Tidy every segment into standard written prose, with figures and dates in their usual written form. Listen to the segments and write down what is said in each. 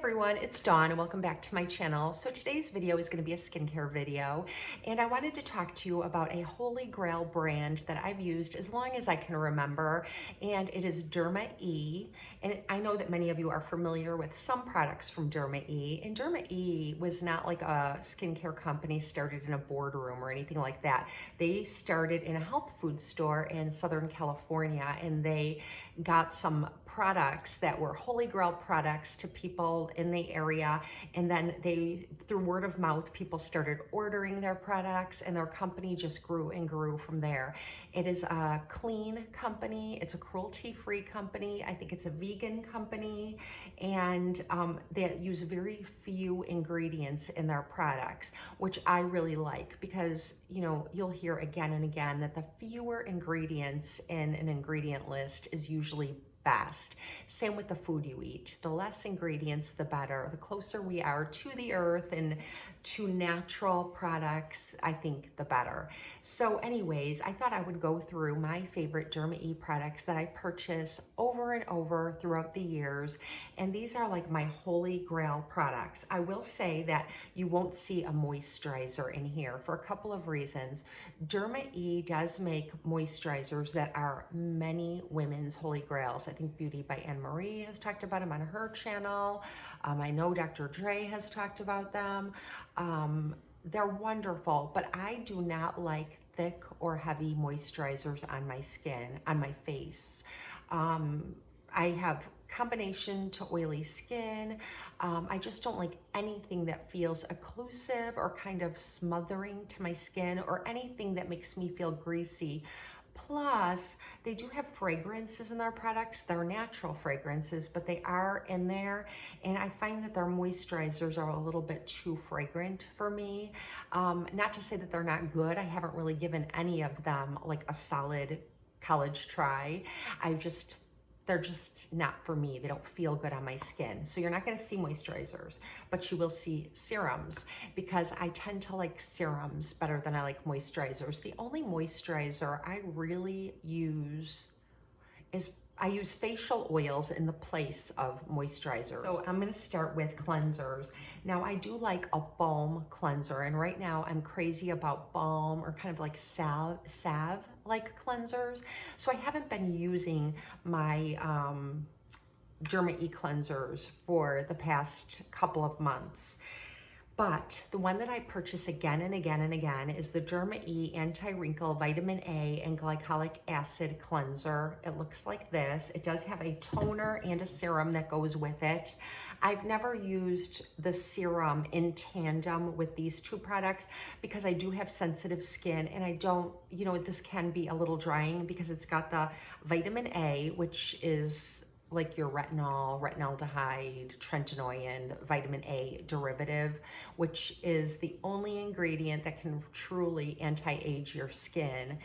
everyone, it's Dawn and welcome back to my channel. So today's video is going to be a skincare video, and I wanted to talk to you about a holy grail brand that I've used as long as I can remember, and it is Derma E. And I know that many of you are familiar with some products from Derma E, and Derma E was not like a skincare company started in a boardroom or anything like that. They started in a health food store in Southern California, and they got some products that were holy grail products to people in the area, and then they, through word of mouth, people started ordering their products, and their company just grew and grew from there. It is a clean company, it's a cruelty-free company, I think it's a vegan company, and they use very few ingredients in their products, which I really like, because you'll hear again and again that the fewer ingredients in an ingredient list is usually best. Same with the food you eat. The less ingredients, the better. The closer we are to the earth and to natural products, I think the better. So anyways, I thought I would go through my favorite Derma E products that I purchase over and over throughout the years. And these are like my holy grail products. I will say that you won't see a moisturizer in here for a couple of reasons. Derma E does make moisturizers that are many women's holy grails. I think Beauty by Anne Marie has talked about them on her channel. I know Dr. Dre has talked about them. They're wonderful, but I do not like thick or heavy moisturizers on my skin, on my face. I have combination to oily skin. I just don't like anything that feels occlusive or kind of smothering to my skin, or anything that makes me feel greasy. Plus, they do have fragrances in their products. They're natural fragrances, but they are in there. And I find that their moisturizers are a little bit too fragrant for me. Not to say that they're not good. I haven't really given any of them like a solid college try. They're just not for me. They don't feel good on my skin. So you're not gonna see moisturizers, but you will see serums, because I tend to like serums better than I like moisturizers. The only moisturizer I really use is I use facial oils in the place of moisturizers. So I'm gonna start with cleansers. Now I do like a balm cleanser, and right now I'm crazy about balm or kind of like salve like cleansers. So I haven't been using my Derma E cleansers for the past couple of months. But the one that I purchase again and again and again is the Derma E Anti-Wrinkle Vitamin A and Glycolic Acid Cleanser. It looks like this. It does have a toner and a serum that goes with it. I've never used the serum in tandem with these two products because I do have sensitive skin, and I don't, this can be a little drying because it's got the vitamin A, which is like your retinaldehyde, tretinoin, vitamin A derivative, which is the only ingredient that can truly anti-age your skin.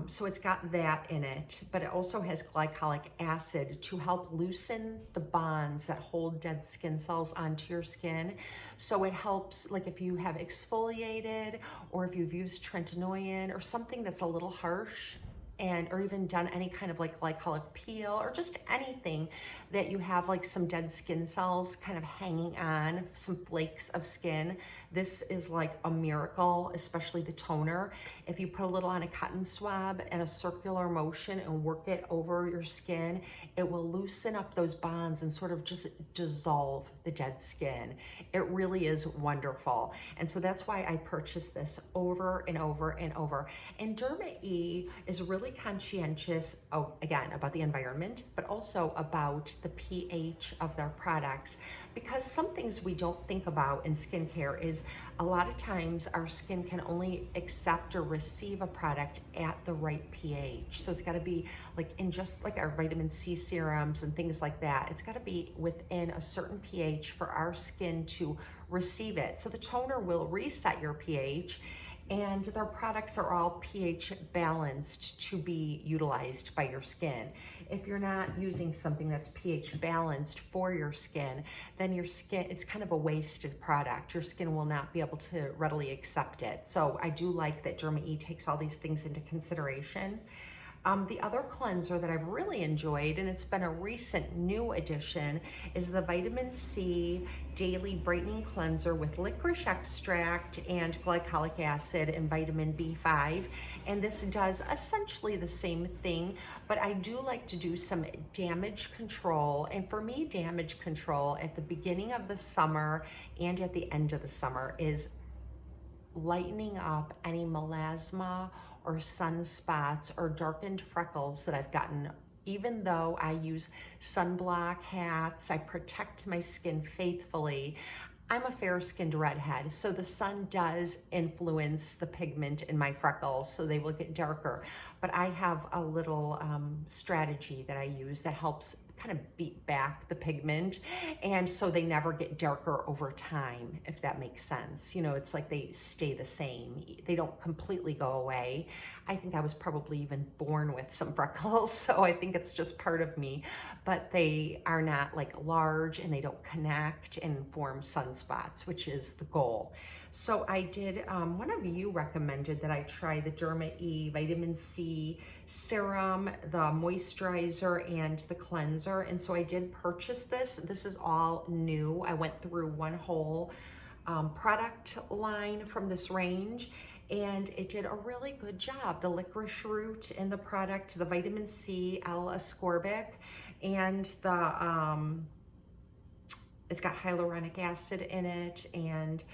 So it's got that in it, but it also has glycolic acid to help loosen the bonds that hold dead skin cells onto your skin. So it helps, like if you have exfoliated, or if you've used tretinoin or something that's a little harsh, or even done any kind of like glycolic peel, or just anything that you have like some dead skin cells kind of hanging on, some flakes of skin. This is like a miracle, especially the toner. If you put a little on a cotton swab and a circular motion and work it over your skin, it will loosen up those bonds and sort of just dissolve the dead skin. It really is wonderful. And so that's why I purchased this over and over and over. And Derma E is really conscientious, again, about the environment, but also about the pH of their products, because some things we don't think about in skincare is a lot of times our skin can only accept or receive a product at the right pH. So it's got to be like in just like our vitamin C serums and things like that, it's got to be within a certain pH for our skin to receive it. So the toner will reset your pH, and their products are all pH balanced to be utilized by your skin. If you're not using something that's pH balanced for your skin, then your skin, it's kind of a wasted product. Your skin will not be able to readily accept it. So I do like that Derma E takes all these things into consideration. The other cleanser that I've really enjoyed, and it's been a recent new addition, is the Vitamin C Daily Brightening Cleanser with licorice extract and glycolic acid and vitamin B5. And this does essentially the same thing, but I do like to do some damage control. And for me, damage control at the beginning of the summer and at the end of the summer is lightening up any melasma or sunspots or darkened freckles that I've gotten. Even though I use sunblock hats, I protect my skin faithfully, I'm a fair-skinned redhead, so the sun does influence the pigment in my freckles, so they will get darker. But I have a little strategy that I use that helps kind of beat back the pigment, and so they never get darker over time, if that makes sense. You know, it's like they stay the same. They don't completely go away. I think I was probably even born with some freckles, so I think it's just part of me, but they are not like large and they don't connect and form sunspots, which is the goal. So I did, one of you recommended that I try the Derma E Vitamin C Serum, the moisturizer, and the cleanser. And so I did purchase this. This is all new. I went through one whole product line from this range, and it did a really good job. The licorice root in the product, the vitamin C, L-ascorbic, and the, it's got hyaluronic acid in it, and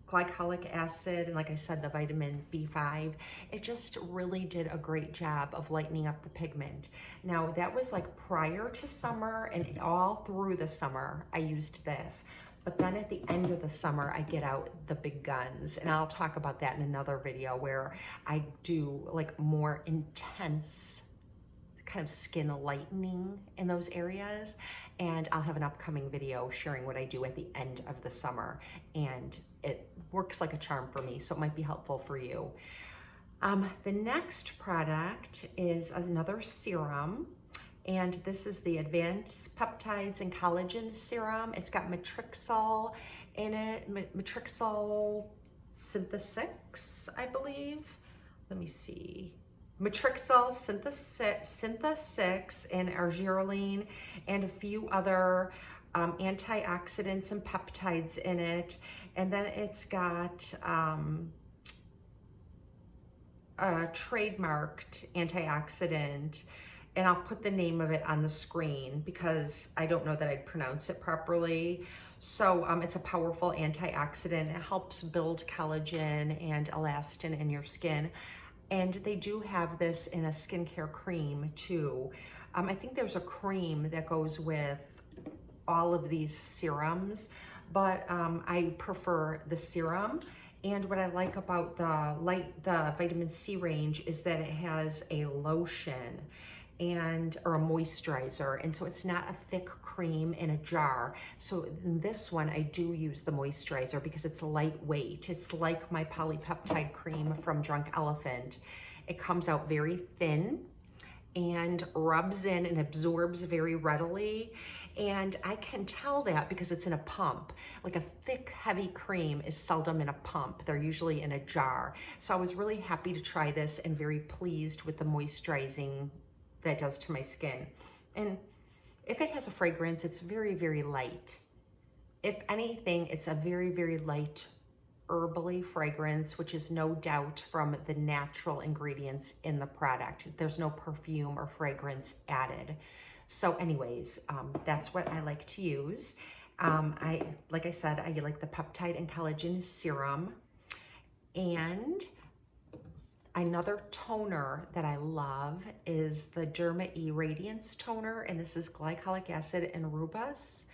glycolic acid, and like I said, the vitamin B5. It just really did a great job of lightening up the pigment. Now that was like prior to summer, and all through the summer I used this. But then at the end of the summer, I get out the big guns, and I'll talk about that in another video where I do like more intense kind of skin lightening in those areas. And I'll have an upcoming video sharing what I do at the end of the summer, and it works like a charm for me, so it might be helpful for you. The next product is another serum, and this is the Advanced Peptides and Collagen Serum. It's got matrixyl in it, matrixyl synthesis, I believe. Let me see. Matrixyl synthesis and arginine, and a few other antioxidants and peptides in it. And then it's got a trademarked antioxidant, and I'll put the name of it on the screen because I don't know that I'd pronounce it properly. So it's a powerful antioxidant. It helps build collagen and elastin in your skin. And they do have this in a skincare cream too. I think there's a cream that goes with all of these serums, but I prefer the serum. And what I like about the vitamin C range is that it has a lotion or a moisturizer, and so it's not a thick cream in a jar. So in this one, I do use the moisturizer because it's lightweight. It's like my polypeptide cream from Drunk Elephant. It comes out very thin and rubs in and absorbs very readily. And I can tell that because it's in a pump. Like a thick, heavy cream is seldom in a pump. They're usually in a jar. So I was really happy to try this and very pleased with the moisturizing that does to my skin. And if it has a fragrance, it's very, very light. If anything, it's a very, very light herbally fragrance, which is no doubt from the natural ingredients in the product. There's no perfume or fragrance added. So anyways, that's what I like to use. Like I said, I like the peptide and collagen serum. And another toner that I love is the Derma E Radiance Toner, and this is glycolic acid and rubus.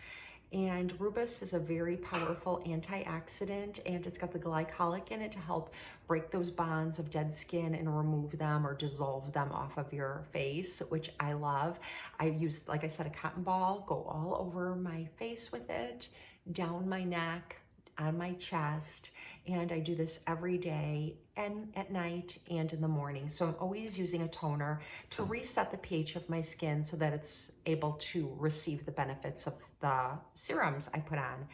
And rubus is a very powerful antioxidant, and it's got the glycolic in it to help break those bonds of dead skin and remove them or dissolve them off of your face, which I love. I use, like I said, a cotton ball, go all over my face with it, down my neck, on my chest, and I do this every day and at night and in the morning. So I'm always using a toner to reset the pH of my skin so that it's able to receive the benefits of the serums I put on.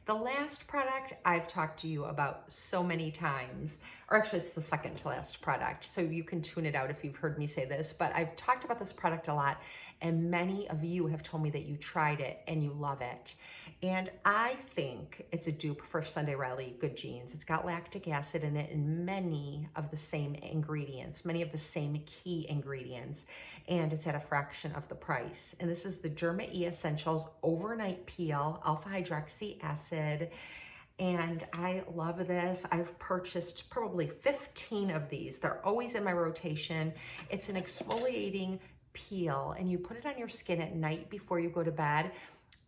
The last product I've talked to you about so many times, or actually it's the second to last product, so you can tune it out if you've heard me say this, but I've talked about this product a lot, and many of you have told me that you tried it and you love it. And I think it's a dupe for Sunday Riley Good Genes. It's got lactic acid in it and many of the same ingredients, many of the same key ingredients, and it's at a fraction of the price. And this is the Derma E Essentials Overnight Peel Alpha Hydroxy Acid. And I love this. I've purchased probably 15 of these. They're always in my rotation. It's an exfoliating peel, and you put it on your skin at night before you go to bed,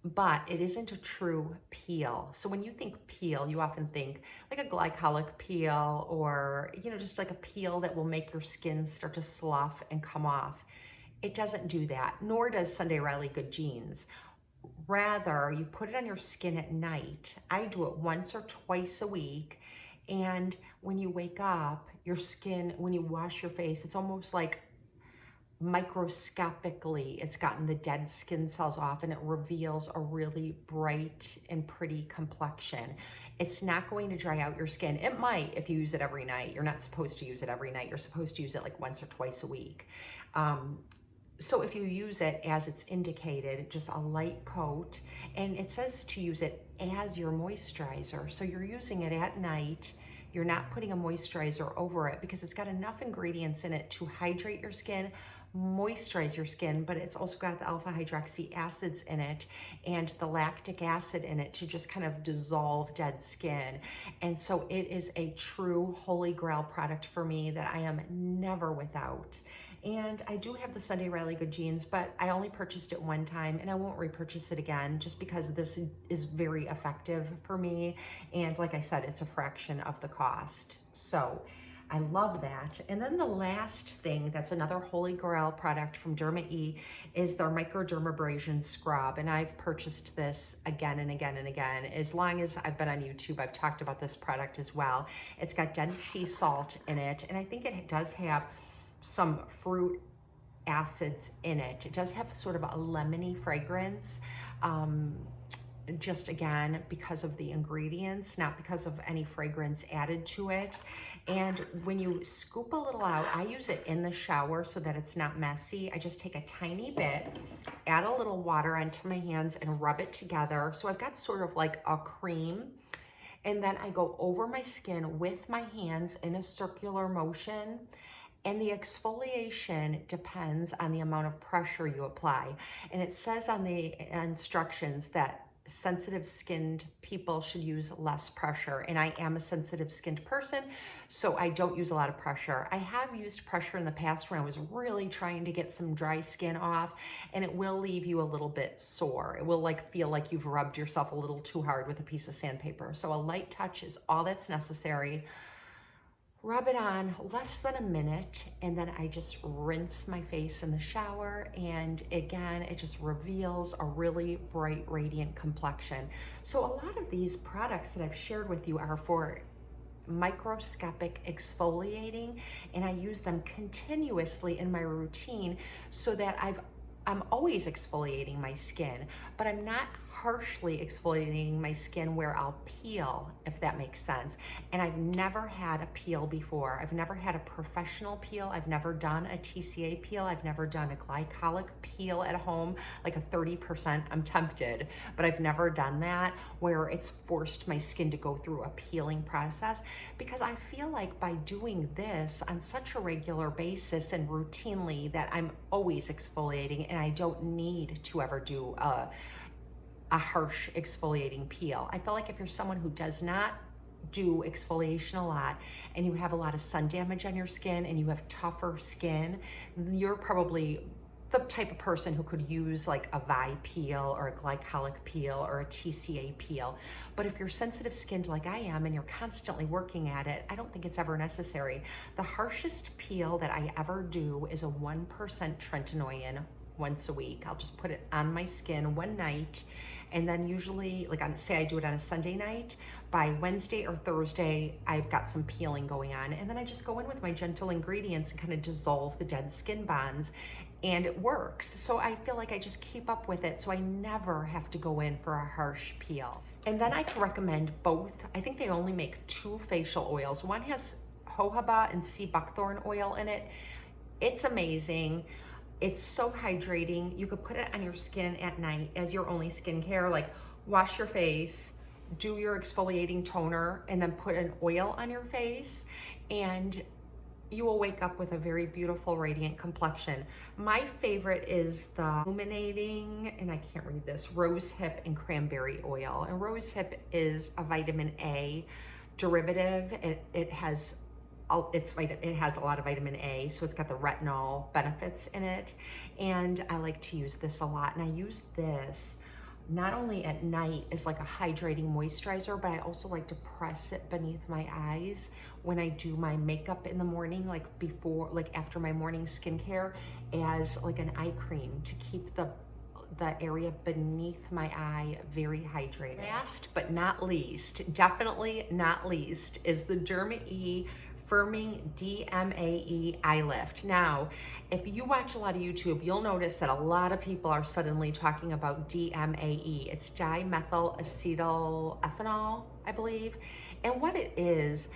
but it isn't a true peel. So when you think peel, you often think like a glycolic peel, or, you know, just like a peel that will make your skin start to slough and come off. It doesn't do that, nor does Sunday Riley Good Genes. Rather, you put it on your skin at night. I do it once or twice a week. And when you wake up, your skin, when you wash your face, it's almost like microscopically it's gotten the dead skin cells off, and it reveals a really bright and pretty complexion. It's not going to dry out your skin. It might if you use it every night. You're not supposed to use it every night. You're supposed to use it like once or twice a week. So if you use it as it's indicated, just a light coat, and it says to use it as your moisturizer. So you're using it at night. You're not putting a moisturizer over it because it's got enough ingredients in it to hydrate your skin, moisturize your skin, but it's also got the alpha hydroxy acids in it and the lactic acid in it to just kind of dissolve dead skin. And so it is a true holy grail product for me that I am never without. And I do have the Sunday Riley Good Genes, but I only purchased it one time and I won't repurchase it again just because this is very effective for me. And like I said, it's a fraction of the cost. So I love that. And then the last thing that's another holy grail product from Derma E is their microdermabrasion scrub. And I've purchased this again and again and again. As long as I've been on YouTube, I've talked about this product as well. It's got dead sea salt in it. And I think it does have some fruit acids in it. It does have sort of a lemony fragrance, just again, because of the ingredients, not because of any fragrance added to it. And when you scoop a little out, I use it in the shower so that it's not messy. I just take a tiny bit, add a little water onto my hands and rub it together. So I've got sort of like a cream. And then I go over my skin with my hands in a circular motion. And the exfoliation depends on the amount of pressure you apply. And it says on the instructions that sensitive skinned people should use less pressure. And I am a sensitive skinned person, so I don't use a lot of pressure. I have used pressure in the past when I was really trying to get some dry skin off, and it will leave you a little bit sore. It will like feel like you've rubbed yourself a little too hard with a piece of sandpaper. So a light touch is all that's necessary. Rub it on less than a minute, and then I just rinse my face in the shower, and again, it just reveals a really bright, radiant complexion. So a lot of these products that I've shared with you are for microscopic exfoliating, and I use them continuously in my routine so that I'm always exfoliating my skin, but I'm not harshly exfoliating my skin where I'll peel, if that makes sense. And I've never had a peel before. I've never had a professional peel. I've never done a TCA peel. I've never done a glycolic peel at home, like a 30%. I'm tempted, but I've never done that where it's forced my skin to go through a peeling process, because I feel like by doing this on such a regular basis and routinely that I'm always exfoliating, and I don't need to ever do a harsh exfoliating peel. I feel like if you're someone who does not do exfoliation a lot and you have a lot of sun damage on your skin and you have tougher skin, you're probably the type of person who could use like a Vi peel or a glycolic peel or a TCA peel. But if you're sensitive skinned like I am and you're constantly working at it, I don't think it's ever necessary. The harshest peel that I ever do is a 1% tretinoin once a week. I'll just put it on my skin one night, and then usually, like say I do it on a Sunday night, by Wednesday or Thursday, I've got some peeling going on, and then I just go in with my gentle ingredients and kind of dissolve the dead skin bonds. and it works. So I feel like I just keep up with it, so I never have to go in for a harsh peel. And then I can recommend both. I think they only make 2 facial oils. One has jojoba and sea buckthorn oil in it. It's amazing. It's so hydrating. You could put it on your skin at night as your only skincare, like wash your face, do your exfoliating toner, and then put an oil on your face, and you will wake up with a very beautiful, radiant complexion. My favorite is the illuminating, and I can't read this, rosehip and cranberry oil. And rosehip is a vitamin A derivative. It has a lot of vitamin A, so it's got the retinol benefits in it. And I like to use this a lot. And I use this not only at night as like a hydrating moisturizer, but I also like to press it beneath my eyes when I do my makeup in the morning, like after my morning skincare, as like an eye cream to keep the area beneath my eye very hydrated. Last but not least, definitely not least, is the Derma Firming DMAE Eye Lift. Now, if you watch a lot of YouTube, you'll notice that a lot of people are suddenly talking about DMAE. It's dimethyl acetyl ethanol, I believe. And what it is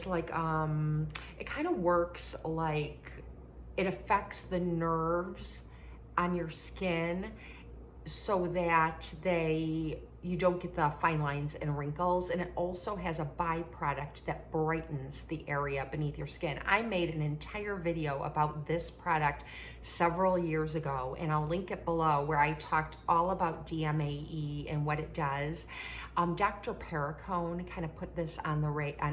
like, it kind of works like it affects the nerves on your skin so that you don't get the fine lines and wrinkles. And it also has a byproduct that brightens the area beneath your skin. I made an entire video about this product several years ago, and I'll link it below, where I talked all about DMAE and what it does. Dr. Perricone kind of put this on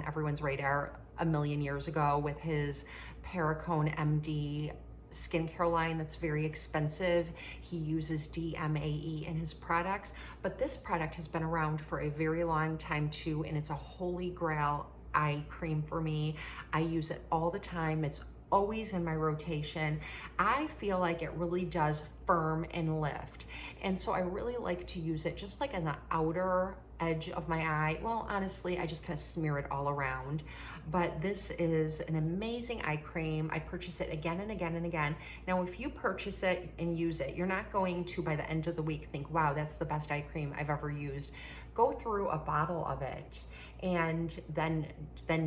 everyone's radar a million years ago with his Perricone MD skincare line that's very expensive. He uses DMAE in his products, but this product has been around for a very long time too, and it's a holy grail eye cream for me. I use it all the time. It's always in my rotation. I feel like it really does firm and lift, and so I really like to use it just like in the outer edge of my eye. Well, honestly, I just kind of smear it all around. But this is an amazing eye cream. I purchase it again and again and again. Now, if you purchase it and use it, you're not going to, by the end of the week, think, wow, that's the best eye cream I've ever used. Go through a bottle of it and then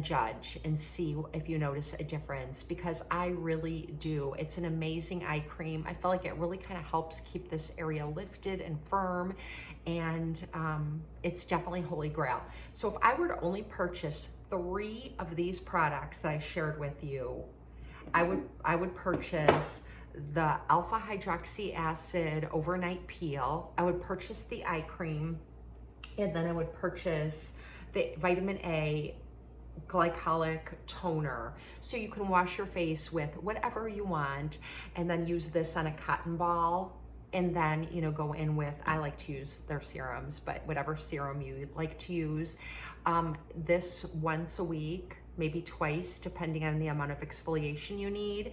judge and see if you notice a difference, because I really do. It's an amazing eye cream. I feel like it really kind of helps keep this area lifted and firm, and it's definitely holy grail. So if I were to only purchase 3 of these products that I shared with you, I would purchase the alpha hydroxy acid overnight peel, I would purchase the eye cream, and then I would purchase the vitamin A glycolic toner. So you can wash your face with whatever you want, and then use this on a cotton ball, and then, you know, go in with, I like to use their serums, but whatever serum you like to use. This once a week, maybe twice, depending on the amount of exfoliation you need,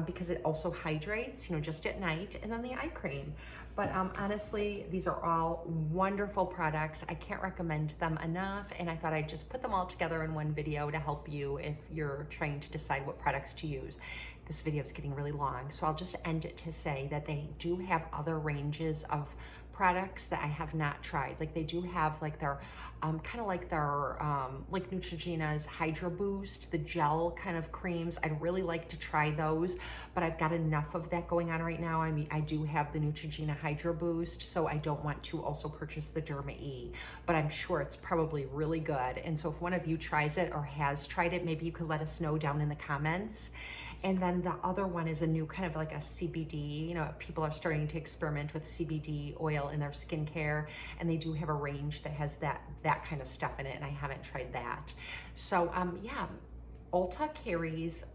because it also hydrates, you know, just at night, and then the eye cream. But honestly, these are all wonderful products. I can't recommend them enough, and I thought I'd just put them all together in one video to help you if you're trying to decide what products to use. This video is getting really long, so I'll just end it to say that they do have other ranges of products that I have not tried. Like they do have like their kind of like their like Neutrogena's Hydra Boost, the gel kind of creams. I'd really like to try those, but I've got enough of that going on right now. I mean, I do have the Neutrogena Hydra Boost, so I don't want to also purchase the Derma E, but I'm sure it's probably really good. And so if one of you tries it or has tried it, maybe you could let us know down in the comments. And then the other one is a new kind of like a CBD, you know, people are starting to experiment with CBD oil in their skincare, and they do have a range that has that kind of stuff in it, and I haven't tried that. So yeah, Ulta carries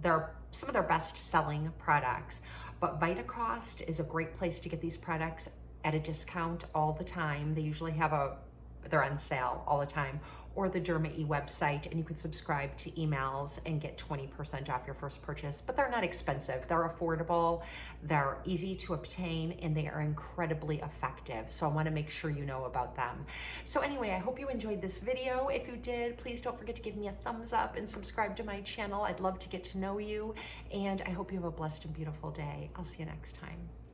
some of their best selling products, but Vitacost is a great place to get these products at a discount all the time. They usually have they're on sale all the time. or the Derma website, and you can subscribe to emails and get 20% off your first purchase. But they're not expensive. They're affordable, they're easy to obtain, and they are incredibly effective. So I want to make sure you know about them. So anyway, I hope you enjoyed this video. If you did, please don't forget to give me a thumbs up and subscribe to my channel. I'd love to get to know you, and I hope you have a blessed and beautiful day. I'll see you next time.